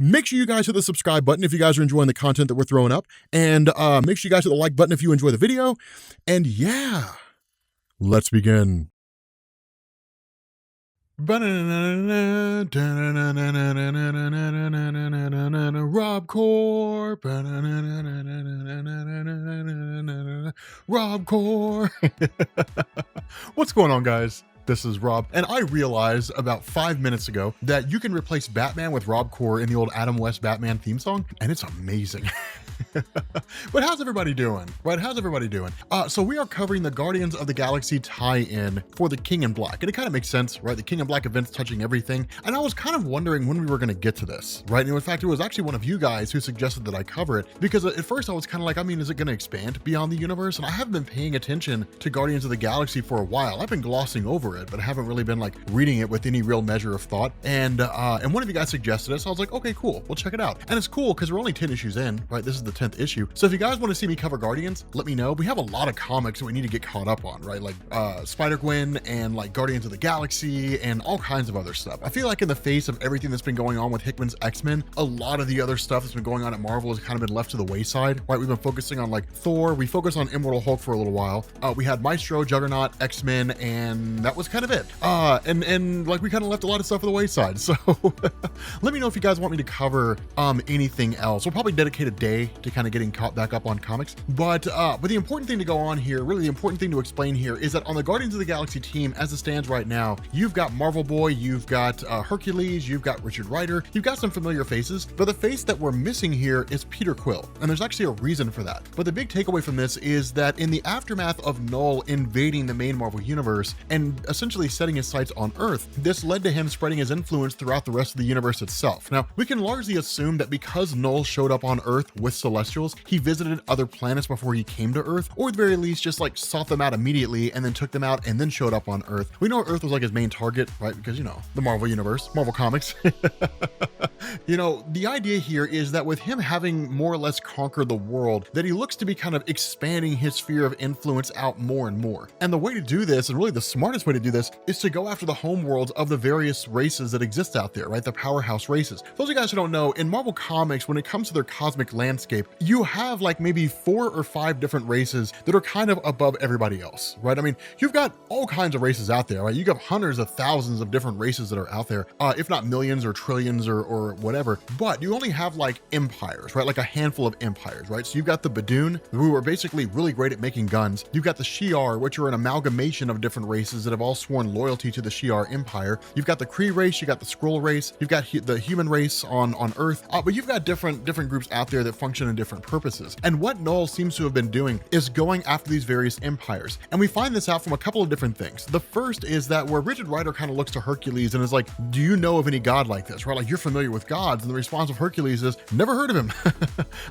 Make sure you guys hit the subscribe button if you guys are enjoying the content that we're throwing up. And make sure you guys hit the like button if you enjoy the video. And yeah, let's begin. Rob Core. Rob Core. What's going on, guys? This is Rob, and I realized about 5 minutes ago that you can replace Batman with Rob Core in the old Adam West Batman theme song, and it's amazing. But how's everybody doing? Right? How's everybody doing? So we are covering the Guardians of the Galaxy tie-in for the King in Black, and it kind of makes sense, right? The King in Black event's touching everything, and I was kind of wondering when we were going to get to this, right? And in fact, it was actually one of you guys who suggested that I cover it, because at first I was kind of like, I mean, is it going to expand beyond the universe? And I haven't been paying attention to Guardians of the Galaxy for a while. I've been glossing over it, but I haven't really been like reading it with any real measure of thought. And one of you guys suggested it, so I was like, okay, cool, we'll check it out. And it's cool because we're only 10 issues in, right? This is the 10th issue. So if you guys want to see me cover Guardians, let me know. We have a lot of comics that we need to get caught up on, right? Like Spider-Gwen and like Guardians of the Galaxy and all kinds of other stuff. I feel like in the face of everything that's been going on with Hickman's X-Men, a lot of the other stuff that's been going on at Marvel has kind of been left to the wayside, right? We've been focusing on like Thor, we focused on Immortal Hulk for a little while. We had Maestro, Juggernaut, X-Men, and that was kind of it. And like we kind of left a lot of stuff at the wayside. So let me know if you guys want me to cover anything else. We'll probably dedicate a day to kind of getting caught back up on comics. But the important thing to go on here, really the important thing to explain here, is that on the Guardians of the Galaxy team, as it stands right now, you've got Marvel Boy, you've got Hercules, you've got Richard Rider, you've got some familiar faces, but the face that we're missing here is Peter Quill, and there's actually a reason for that. But the big takeaway from this is that in the aftermath of Knull invading the main Marvel universe and essentially setting his sights on Earth, this led to him spreading his influence throughout the rest of the universe itself. Now, we can largely assume that because Knull showed up on Earth with Celestials, he visited other planets before he came to Earth, or at the very least just like sought them out immediately and then took them out and then showed up on Earth. We know Earth was like his main target, right? Because, you know, the Marvel universe, Marvel Comics. You know, the idea here is that with him having more or less conquered the world, that he looks to be kind of expanding his sphere of influence out more and more. And the way to do this, and really the smartest way to do this, is to go after the home worlds of the various races that exist out there, right? The powerhouse races. For those of you guys who don't know, in Marvel Comics, when it comes to their cosmic landscape, you have like maybe 4 or 5 different races that are kind of above everybody else, right? I mean, you've got all kinds of races out there, right? You got hundreds of thousands of different races that are out there, if not millions or trillions or whatever, but you only have like empires, right? Like a handful of empires, right? So you've got the Badoon, who are basically really great at making guns. You've got the Shi'ar, which are an amalgamation of different races that have all sworn loyalty to the Shi'ar Empire. You've got the Kree race, you got the Skrull race, you've got the human race on Earth, but you've got different groups out there that function in different purposes. And what Knull seems to have been doing is going after these various empires. And we find this out from a couple of different things. The first is that where Richard Rider kind of looks to Hercules and is like, do you know of any god like this, right? Like, you're familiar with gods. And the response of Hercules is, never heard of him.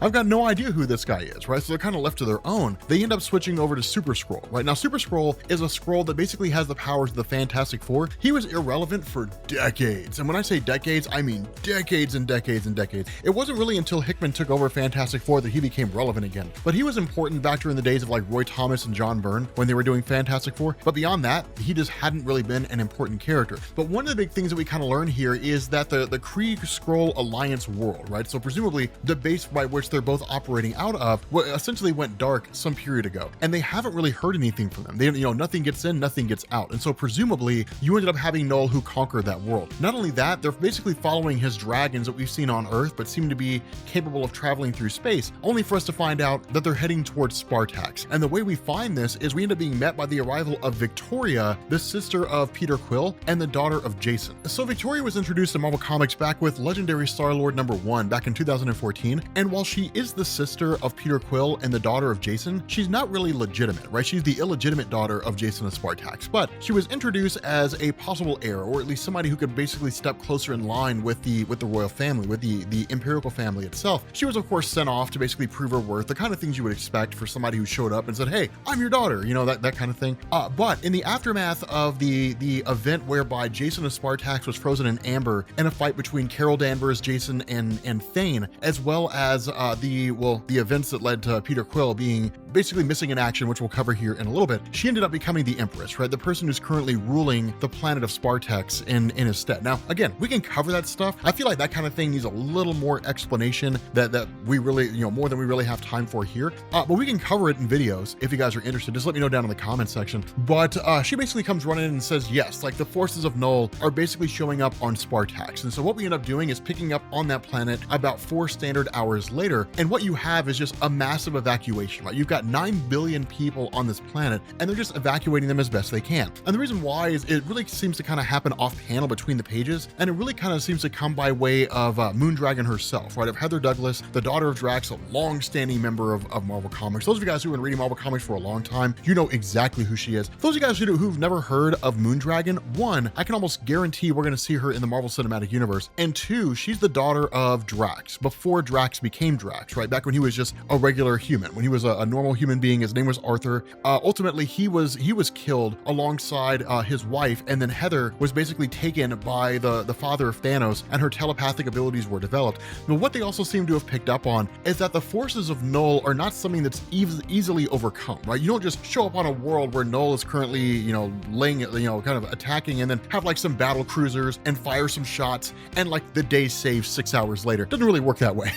I've got no idea who this guy is, right? So they're kind of left to their own. They end up switching over to Super Skrull, right? Now, Super Skrull is a Skrull that basically has the powers of the Fantastic Four. He was irrelevant for decades. And when I say decades, I mean decades and decades and decades. It wasn't really until Hickman took over Fantastic Four that he became relevant again. But he was important back during the days of like Roy Thomas and John Byrne when they were doing Fantastic Four. But beyond that, he just hadn't really been an important character. But one of the big things that we kind of learn here is that the Kree Skrull Alliance world, right? So presumably the base by which they're both operating out of essentially went dark some period ago. And they haven't really heard anything from them. They, you know, nothing gets in, nothing gets out. And so presumably you ended up having Knull who conquered that world. Not only that, they're basically following his dragons that we've seen on Earth, but seem to be capable of traveling through space, only for us to find out that they're heading towards Spartax. And the way we find this is we end up being met by the arrival of Victoria, the sister of Peter Quill and the daughter of Jason. So Victoria was introduced in Marvel Comics back with Legendary StarLord #1 back in 2014. And while she is the sister of Peter Quill and the daughter of Jason, she's not really legitimate, right? She's the illegitimate daughter of Jason of Spartax, but she was introduced as a possible heir, or at least somebody who could basically step closer in line with the royal family, with the imperial family itself. She was of course sent off to basically prove her worth, the kind of things you would expect for somebody who showed up and said, hey, I'm your daughter, you know, that kind of thing. But in the aftermath of the event whereby Jason of Spartax was frozen in amber in a fight between Carol Danvers members, Jason and Thane, as well as the events that led to Peter Quill being basically missing in action, which we'll cover here in a little bit. She ended up becoming the Empress, right? The person who's currently ruling the planet of Spartex in his stead. Now, again, we can cover that stuff. I feel like that kind of thing needs a little more explanation that we really, more than we really have time for here. But we can cover it in videos if you guys are interested. Just let me know down in the comment section. But she basically comes running in and says, yes, like the forces of Knull are basically showing up on Spartex. And so what we end up doing is picking up on that planet about 4 standard hours later. And what you have is just a massive evacuation, right? You've got 9 billion people on this planet, and they're just evacuating them as best they can. And the reason why is it really seems to kind of happen off panel between the pages, and it really kind of seems to come by way of Moondragon herself, right? Of Heather Douglas, the daughter of Drax, a long-standing member of Marvel Comics. Those of you guys who've been reading Marvel Comics for a long time, you know exactly who she is. For those of you guys who've never heard of Moondragon, 1, I can almost guarantee we're going to see her in the Marvel Cinematic Universe, and 2, she's the daughter of Drax, before Drax became Drax, right? Back when he was just a regular human, when he was a normal human being. His name was Arthur. Ultimately, he was killed alongside his wife, and then Heather was basically taken by the father of Thanos, and her telepathic abilities were developed. But what they also seem to have picked up on is that the forces of Knull are not something that's easily overcome, right? You don't just show up on a world where Knull is currently, laying, kind of attacking, and then have like some battle cruisers and fire some shots, and like the day saves 6 hours later. Doesn't really work that way,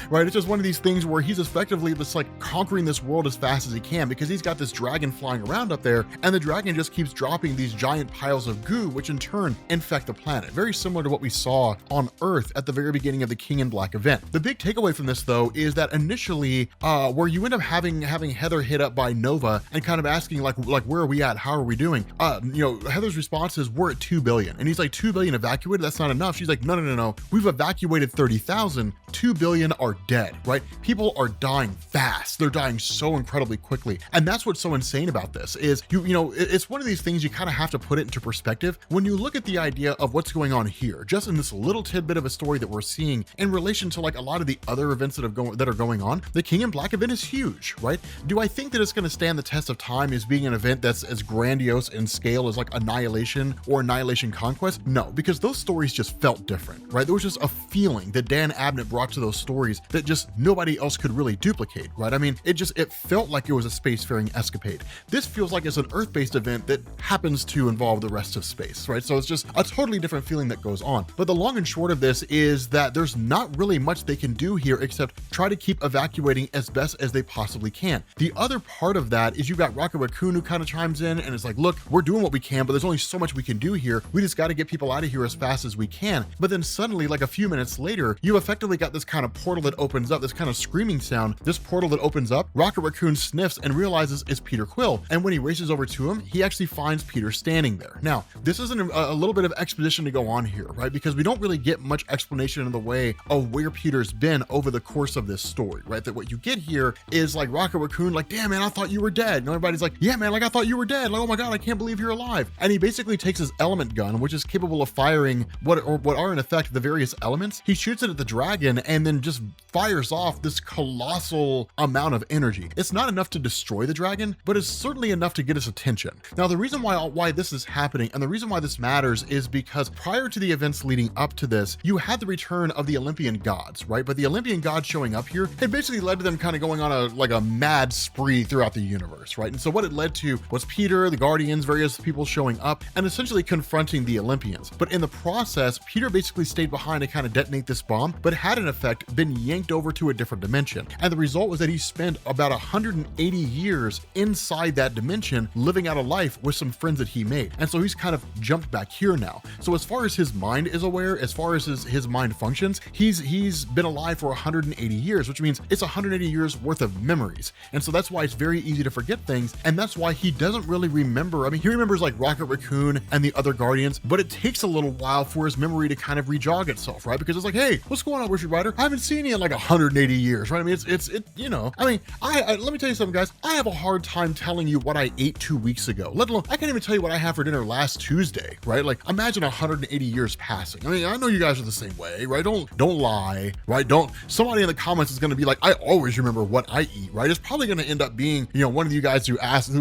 right? It's just one of these things where he's effectively just like conquering this world as fast as he can, because he's got this dragon flying around up there, and the dragon just keeps dropping these giant piles of goo, which in turn infect the planet. Very similar to what we saw on Earth at the very beginning of the King in Black event. The big takeaway from this, though, is that initially, where you end up having Heather hit up by Nova and kind of asking like where are we at? How are we doing? Heather's response is, we're at 2 billion. And he's like, 2 billion evacuated? That's not enough. She's like, no. We've evacuated 30,000. 2 billion are dead, right? People are dying fast. They're dying so incredibly quickly. And that's what's so insane about this is, it's one of these things you kind of have to put it into perspective. When you look at the idea of what's going on here, just in this little tidbit of a story that we're seeing in relation to like a lot of the other events that are going on, the King in Black event is huge, right? Do I think that it's going to stand the test of time as being an event that's as grandiose in scale as like Annihilation or Annihilation Conquest? No, because those stories just felt different, right? There was just a feeling that Dan Abnett brought to those stories that just nobody else could really duplicate, right? I mean, it felt like it was a spacefaring escapade. This feels like it's an Earth-based event that happens to involve the rest of space, right? So it's just a totally different feeling that goes on. But the long and short of this is that there's not really much they can do here except try to keep evacuating as best as they possibly can. The other part of that is you've got Rocket Raccoon who kind of chimes in and is like, look, we're doing what we can, but there's only so much we can do here. We just got to get people out of here as fast as we can. But then suddenly, like a few minutes later, you effectively got this kind of portal that opens up, this kind of screaming sound, this portal that opens up. Rocket Raccoon sniffs and realizes it's Peter Quill. And when he races over to him, he actually finds Peter standing there. Now, this is a little bit of exposition to go on here, right? Because we don't really get much explanation in the way of where Peter's been over the course of this story, right? That what you get here is like Rocket Raccoon, like, damn man, I thought you were dead. And everybody's like, yeah man, like I thought you were dead. Like, oh my God, I can't believe you're alive. And he basically takes his element gun, which is capable of firing what are in effect the various elements. He shoots it at the dragon and then just fires off this colossal amount of energy. It's not enough to destroy the dragon, but it's certainly enough to get its attention. Now, the reason why this is happening and the reason why this matters is because prior to the events leading up to this, you had the return of the Olympian gods, right? But the Olympian gods showing up here, it basically led to them kind of going on a mad spree throughout the universe, right? And so what it led to was Peter, the Guardians, various people showing up and essentially confronting the Olympians. But in the process, Peter basically stayed behind to kind of detonate this bomb, but had in effect been yanked over to a different dimension. And the result was that he spent about 180 years inside that dimension, living out a life with some friends that he made. And so he's kind of jumped back here now. So as far as his mind is aware, as far as his mind functions, he's been alive for 180 years, which means it's 180 years worth of memories. And so that's why it's very easy to forget things. And that's why he doesn't really remember. I mean, he remembers like Rocket Raccoon and the other Guardians, but it takes a little while for his memory to kind of re-jog itself, right? Because it's like, hey, what's going on, Richard Rider? I haven't seen you in like 180 years, right? I mean, let me tell you something, guys. I have a hard time telling you what I ate 2 weeks ago, let alone, I can't even tell you what I had for dinner last Tuesday, right? Like, imagine 180 years passing. I mean, I know you guys are the same way, right? Don't lie, right? Somebody in the comments is going to be like, I always remember what I eat, right? It's probably going to end up being, one of you guys who ask for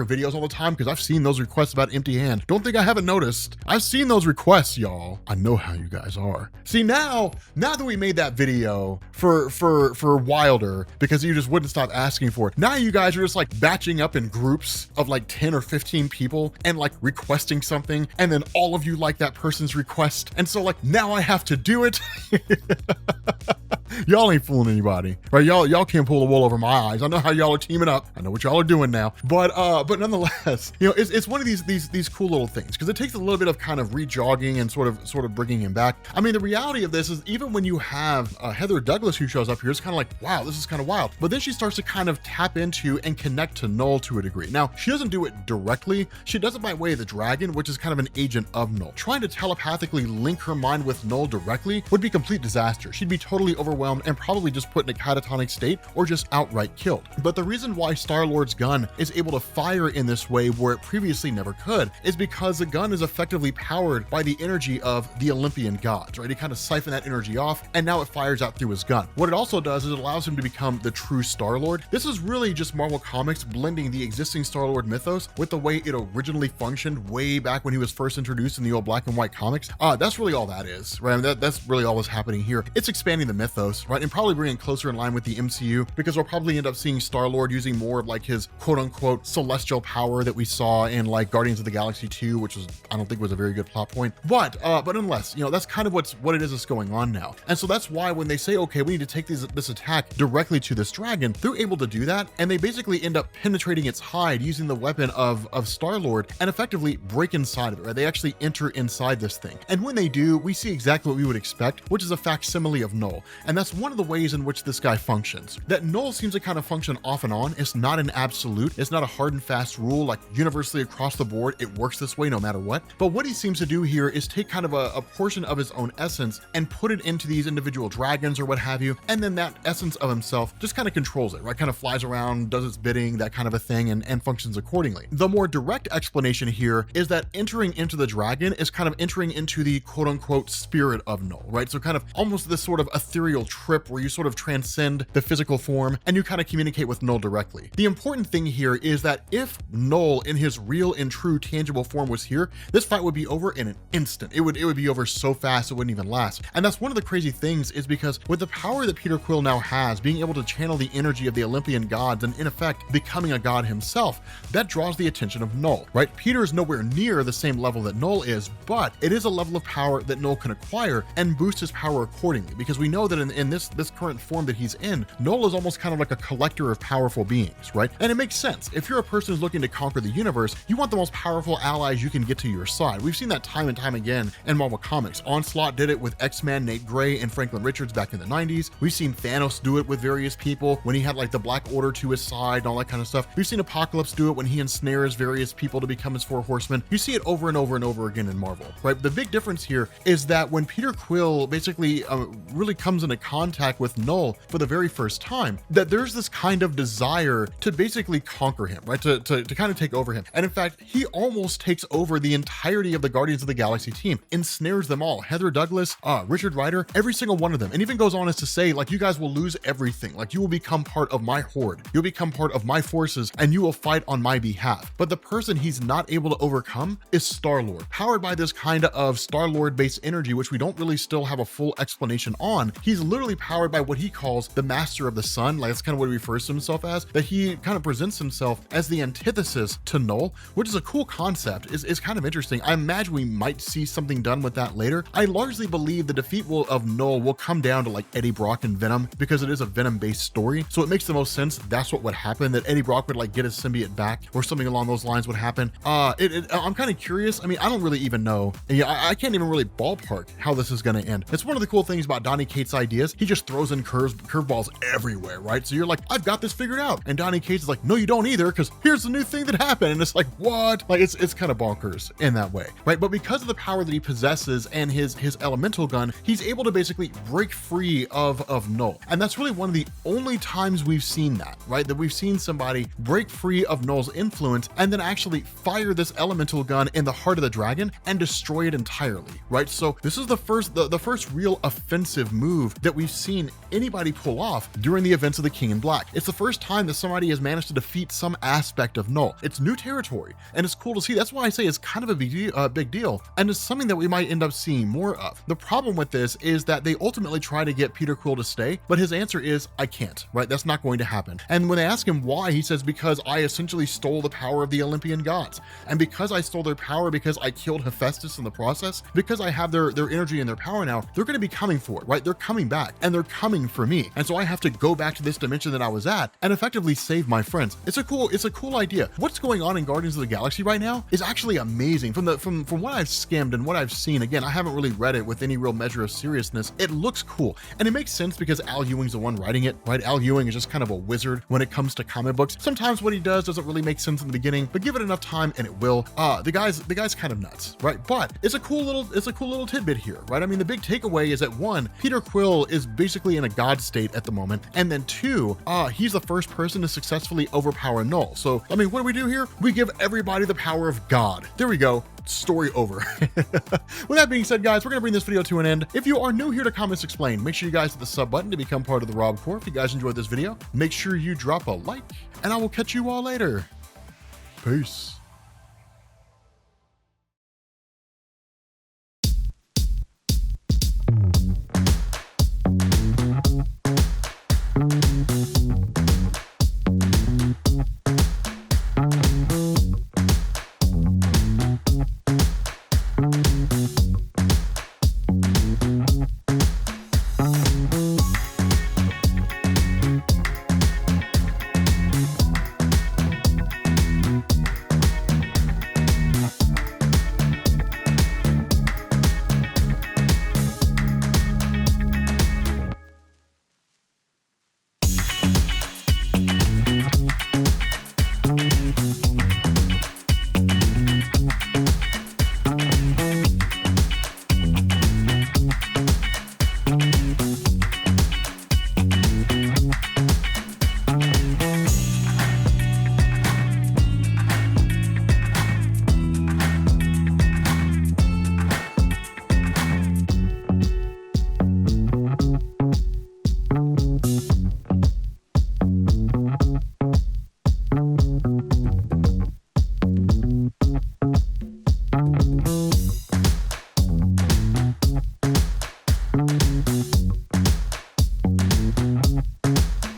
videos all the time, because I've seen those requests about empty hand. Don't think I haven't noticed. I've seen those requests, y'all. I know how you guys are. See, now that we made that video for Wilder, because you just wouldn't stop asking for it, now you guys are just like batching up in groups of like 10 or 15 people and like requesting something, and then all of you like that person's request, and so like now I have to do it. Y'all ain't fooling anybody, right? Y'all can't pull the wool over my eyes. I know how y'all are teaming up. I know what y'all are doing now, but nonetheless, you know, it's one of these cool little things, because it takes a little bit of kind of rejogging and sort of bringing him back. I mean, the reality of this is, even when you have Heather Douglas who shows up here, it's kind of like, wow, this is kind of wild. But then she starts to kind of tap into and connect to Knull to a degree. Now, she doesn't do it directly. She does it by way of the dragon, which is kind of an agent of Knull. Trying to telepathically link her mind with Knull directly would be complete disaster. She'd be totally overwhelmed and probably just put in a catatonic state or just outright killed. But the reason why Star-Lord's gun is able to fire in this way where it previously never could is because the gun is effectively powered by the energy of the Olympian gods, right? He kind of siphoned that energy off, and now it fires out through his gun. What it also does is it allows him to become the true Star-Lord. This is really just Marvel Comics blending the existing Star-Lord mythos with the way it originally functioned way back when he was first introduced in the old black and white comics. That's really all that is, right? I mean, that's really all that's happening here. It's expanding the mythos, right? And probably bringing closer in line with the MCU, because we'll probably end up seeing Star-Lord using more of like his quote unquote celestial power that we saw in like Guardians of the Galaxy 2, which was, I don't think was a very good plot point. But nonetheless, you know, that's kind of what it is that's going on now. And so that's why when they say, okay, we need to take this attack directly to this dragon, they're able to do that. And they basically end up penetrating its hide using the weapon of Star-Lord and effectively break inside of it, right? They actually enter inside this thing. And when they do, we see exactly what we would expect, which is a facsimile of Knull. And that's one of the ways in which this guy functions. That Knull seems to kind of function off and on. It's not an absolute. It's not a hard and fast rule, like universally across the board, it works this way no matter what. But what he seems to do here is take kind of a portion of his own essence and put it into these individual dragons or what have you. And then that essence of himself just kind of controls it, right? Kind of flies around, does its bidding, that kind of a thing, and functions accordingly. The more direct explanation here is that entering into the dragon is kind of entering into the quote unquote spirit of Knull, right? So kind of almost this sort of ethereal trip where you sort of transcend the physical form and you kind of communicate with Knull directly. The important thing here is that if Knull in his real and true tangible form was here, this fight would be over in an instant. It would be over so fast it wouldn't even last. And that's one of the crazy things, is because with the power that Peter Quill now has, being able to channel the energy of the Olympian gods and in effect becoming a god himself, that draws the attention of Knull, right? Peter is nowhere near the same level that Knull is, but it is a level of power that Knull can acquire and boost his power accordingly, because we know that in this current form that he's in, Knull is almost kind of like a collector of powerful beings, right? And it makes sense. If you're a person who's looking to conquer the universe, you want the most powerful allies you can get to your side. We've seen that time and time again in Marvel Comics. Onslaught did it with X-Men, Nate Gray, and Franklin Richards back in the 90s. We've seen Thanos do it with various people when he had like the Black Order to his side and all that kind of stuff. We've seen Apocalypse do it when he ensnares various people to become his four horsemen. You see it over and over and over again in Marvel, right? The big difference here is that when Peter Quill basically really comes into contact with Knull for the very first time, that there's this kind of desire to basically conquer him, right? To kind of take over him. And in fact, he almost takes over the entirety of the Guardians of the Galaxy team, ensnares them all. Heather Douglas, Richard Rider, every single one of them. And even goes on as to say, like, you guys will lose everything. Like, you will become part of my horde. You'll become part of my forces and you will fight on my behalf. But the person he's not able to overcome is Star-Lord, powered by this kind of Star-Lord based energy, which we don't really still have a full explanation on. He's literally powered by what he calls the Master of the Sun. Like, that's kind of what he refers to himself as, that he kind of presents himself as the antithesis to Knull, which is a cool concept. Is kind of interesting. I imagine we might see something done with that later. I largely believe the defeat of Knull will come down to like Eddie Brock and Venom, because it is a Venom based story. So it makes the most sense that's what would happen, that Eddie Brock would like get his symbiote back or something along those lines would happen. I'm kind of curious. I mean, I don't really even know. I can't even really ballpark how this is going to end. It's one of the cool things about Donny Cates' ideas. He just throws in curveballs everywhere, right? So you're like, I've got this figured out. And Donny Cates is like, no, you don't either, because here's the new thing that happened. And it's like, what? Like, it's kind of bonkers in that way, right? But because of the power that he possesses and his elemental gun, he's able to basically break free of Knull. And that's really one of the only times we've seen that, right? That we've seen somebody break free of Knull's influence and then actually fire this elemental gun in the heart of the dragon and destroy it entirely, right? So this is the first real offensive move that we've seen anybody pull off during the events of the King in Black. It's the first time that somebody has managed to defeat some aspect of Knull. It's new territory, and it's cool to see. That's why I say it's kind of a big deal, and it's something that we might end up seeing more of. The problem with this is that they ultimately try to get Peter Quill to stay, but his answer is, I can't, right? That's not going to happen. And when they ask him why, he says, because I essentially stole the power of the Olympian gods. And because I stole their power, because I killed Hephaestus in the process, because I have their energy and their power now, they're going to be coming for it, right? They're coming back, and they're coming for me. And so I have to go back to this dimension that I was at and effectively save my friends. It's a cool idea. What's going on in Guardians of the Galaxy right now is actually amazing. From what I've skimmed and what I've seen, again, I haven't really read it with any real measure of seriousness. It looks cool, and it makes sense because Al Ewing's the one writing it, right? Al Ewing is just kind of a wizard when it comes to comic books. Sometimes what he does doesn't really make sense in the beginning, but give it enough time and it will. The guy's kind of nuts, right? But it's a cool little tidbit here, right? I mean, the big takeaway is that one, Peter Quill is basically in a god state at the moment, and then two, he's the first person to successfully overpower Knull. So, I mean, what do we do here? We give everybody the power of God. There we go. Story over. With that being said, guys, we're gonna bring this video to an end. If you are new here to Comics Explained, make sure you guys hit the sub button to become part of the Rob Corps. If you guys enjoyed this video, make sure you drop a like, and I will catch you all later. Peace.